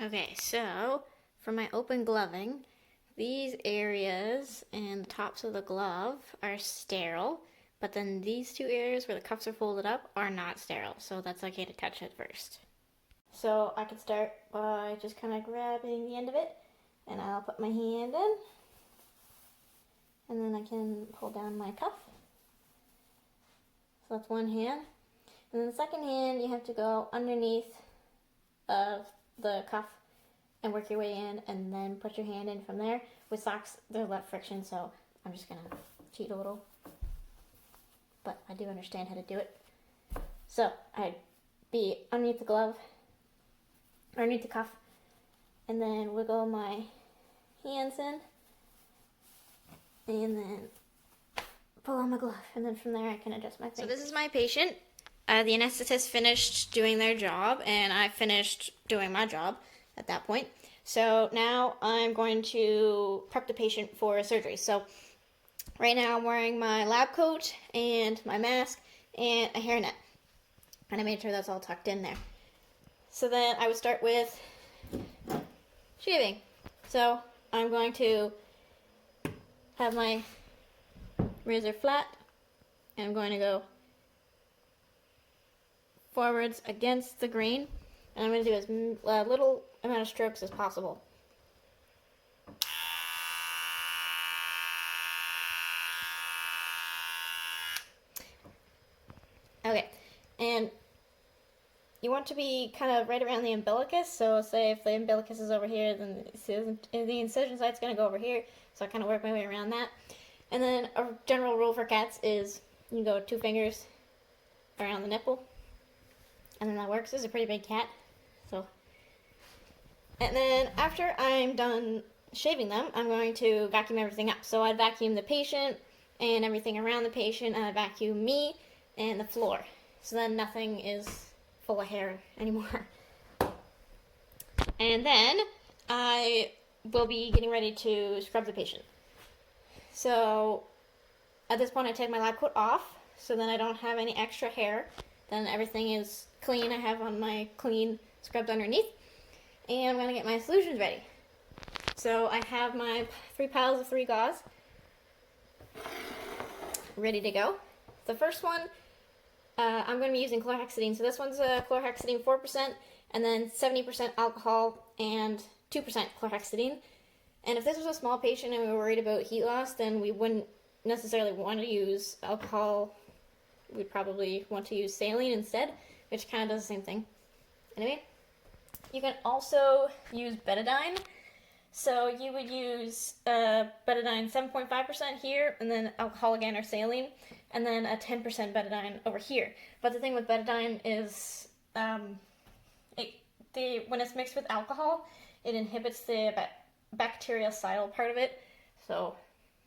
Okay, so for my open gloving, these areas and the tops of the glove are sterile, but then these two areas where the cuffs are folded up are not sterile, so that's okay to touch it first. So I can start by just kind of grabbing the end of it, and I'll put my hand in, and then I can pull down my cuff. So that's one hand. And then the second hand, you have to go underneath of the cuff and work your way in, and then put your hand in from there. With socks, there's a lot of friction, so I'm just gonna cheat a little, but I do understand how to do it. So I'd be underneath the glove, underneath the cuff, and then wiggle my hands in, and then pull on my glove, and then from there I can adjust my fingers. So this is my patient. The anesthetist finished doing their job, and I finished doing my job at that point. So now I'm going to prep the patient for surgery. So right now I'm wearing my lab coat and my mask and a hairnet. And I made sure that's all tucked in there. So then I would start with shaving. So I'm going to have my razor flat, and I'm going to go forwards against the grain, and I'm going to do as little amount of strokes as possible. Okay, and you want to be kind of right around the umbilicus, so say if the umbilicus is over here, then the incision site's going to go over here, so I kind of work my way around that. And then a general rule for cats is you go 2 fingers around the nipple, and then that works. This is a pretty big cat, so. And then after I'm done shaving them, I'm going to vacuum everything up. So I'd vacuum the patient and everything around the patient, and I'd vacuum me and the floor. So then nothing is full of hair anymore. And then I will be getting ready to scrub the patient. So at this point I take my lab coat off, so then I don't have any extra hair. Then everything is clean. I have on my clean scrubbed underneath. And I'm going to get my solutions ready. So I have my 3 piles of 3 gauze ready to go. The first one, I'm going to be using chlorhexidine. So this one's chlorhexidine 4%, and then 70% alcohol and 2% chlorhexidine. And if this was a small patient and we were worried about heat loss, then we wouldn't necessarily want to use alcohol. We'd probably want to use saline instead, which kind of does the same thing. Anyway, you can also use betadine. So you would use betadine 7.5% here, and then alcohol again or saline, and then a 10% betadine over here. But the thing with betadine is when it's mixed with alcohol, it inhibits the bactericidal part of it, so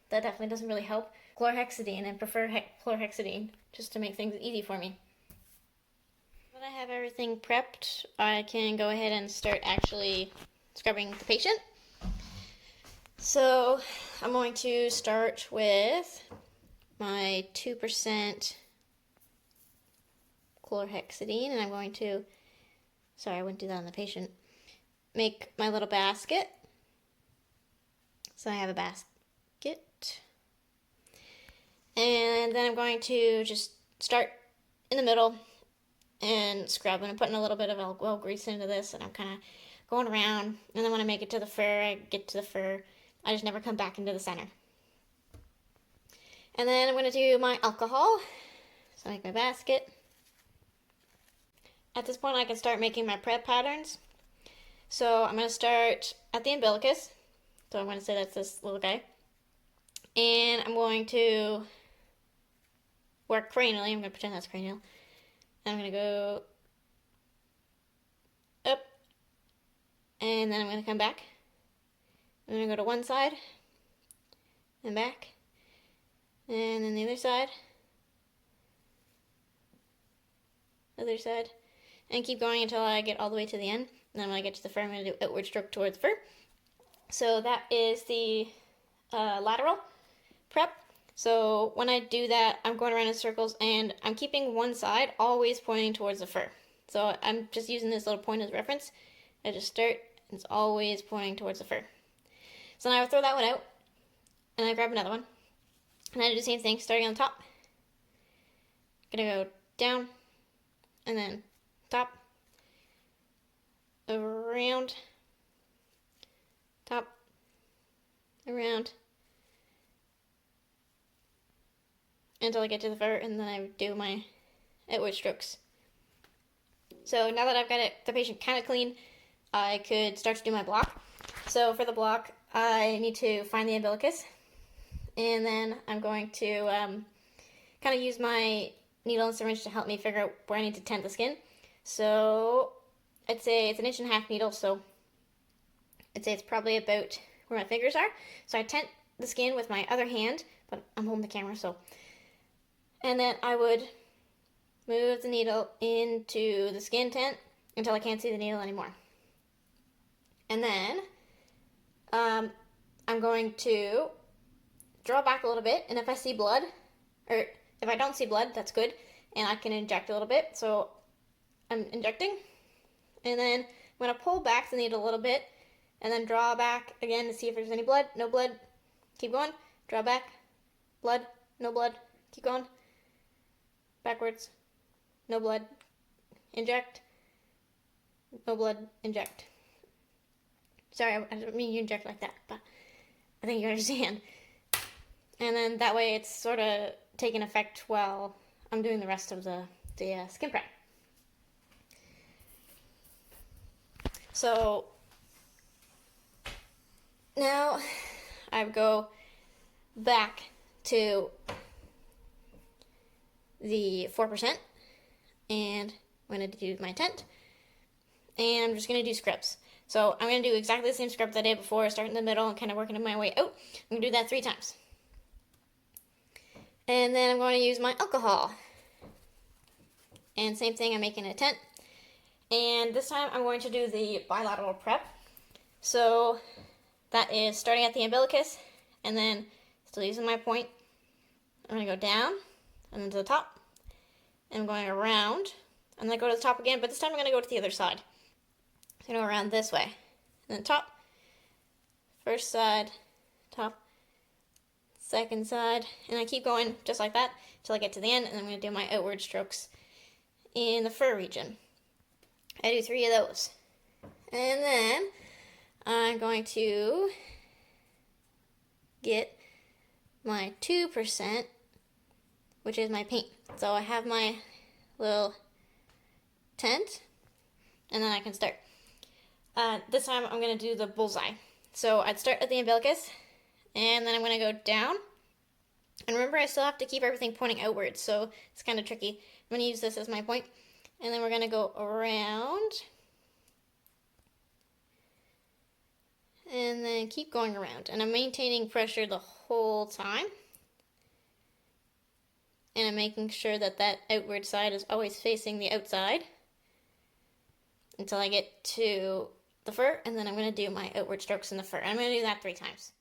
that definitely doesn't really help. Chlorhexidine, and prefer chlorhexidine just to make things easy for me. When I have everything prepped, I can go ahead and start actually scrubbing the patient. So I'm going to start with my 2% chlorhexidine, and I'm going to, sorry, I wouldn't do that on the patient, make my little basket. So I have a basket. And then I'm going to just start in the middle and scrub. And I'm putting a little bit of elbow grease into this, and I'm kind of going around. And then when I make it to the fur, I get to the fur. I just never come back into the center. And then I'm going to do my alcohol. So I make my basket. At this point, I can start making my prep patterns. So I'm going to start at the umbilicus. So I'm going to say that's this little guy. And I'm going to work cranially. I'm going to pretend that's cranial. And I'm going to go up. And then I'm going to come back. I'm going to go to one side. And back. And then the other side. Other side. And keep going until I get all the way to the end. And then when I get to the fur, I'm going to do outward stroke towards the fur. So that is the lateral prep. So when I do that, I'm going around in circles, and I'm keeping one side always pointing towards the fur. So I'm just using this little point as reference. I just start It's always pointing towards the fur. So now I throw that one out, and I grab another one, and I do the same thing, starting on the top. Gonna go down, and then top, around, top, around, until I get to the fur, and then I do my outward strokes. So now that I've got the patient kind of clean, I could start to do my block. So for the block, I need to find the umbilicus, and then I'm going to kind of use my needle and syringe to help me figure out where I need to tent the skin. So I'd say it's an 1.5-inch needle, so I'd say it's probably about where my fingers are. So I tent the skin with my other hand, but I'm holding the camera, so. And then I would move the needle into the skin tent until I can't see the needle anymore. And then I'm going to draw back a little bit, and if I see blood, or if I don't see blood, that's good, and I can inject a little bit. So I'm injecting, and then I'm going to pull back the needle a little bit, and then draw back again to see if there's any blood. No blood. Keep going. Draw back. Blood. No blood. Keep going. Backwards. No blood. Inject. No blood. Inject. Sorry, I don't mean you inject like that, but I think you understand. And then that way it's sort of taking effect while I'm doing the rest of the skin prep. So now I go back to the 4%, and I'm going to do my tent, and I'm just going to do scrubs. So I'm going to do exactly the same scrub that I did before, starting in the middle and kind of working my way out. I'm going to do that 3 times. And then I'm going to use my alcohol. And same thing, I'm making a tent. And this time I'm going to do the bilateral prep. So that is starting at the umbilicus, and then still using my point. I'm going to go down, and then to the top. And I'm going around, and then go to the top again, but this time I'm going to go to the other side. So I'm going to go around this way. And then top, first side, top, second side, and I keep going just like that until I get to the end, and I'm going to do my outward strokes in the fur region. I do 3 of those. And then I'm going to get my 2%, which is my paint. So I have my little tent, and then I can start. This time I'm going to do the bullseye. So I'd start at the umbilicus, and then I'm going to go down. And remember, I still have to keep everything pointing outwards, so it's kind of tricky. I'm going to use this as my point. And then we're going to go around. And then keep going around. And I'm maintaining pressure the whole time. And I'm making sure that that outward side is always facing the outside until I get to the fur, and then I'm going to do my outward strokes in the fur. I'm going to do that 3 times.